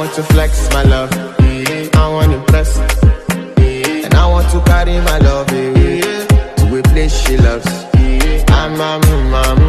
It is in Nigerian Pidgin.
want to flex my love, I want to impress, and I want to carry my love to a place she loves. I'm